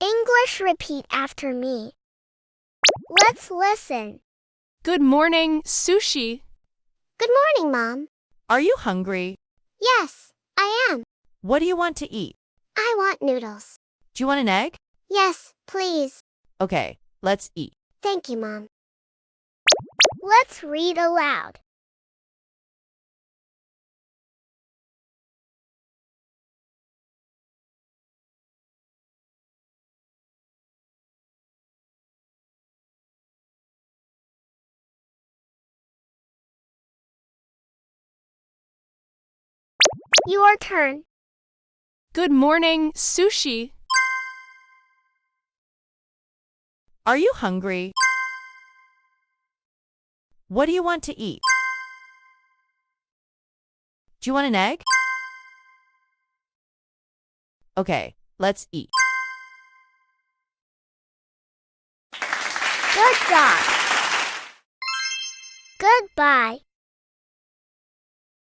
English, repeat after me. Let's listen. Good morning, Sushi. Good morning, Mom. Are you hungry? Yes, I am. What do you want to eat? I want noodles. Do you want an egg? Yes, please. Okay, let's eat. Thank you, Mom. Let's read aloud. Your turn. Good morning, Sushi. Are you hungry? What do you want to eat? Do you want an egg? Okay, let's eat. Good job. Goodbye.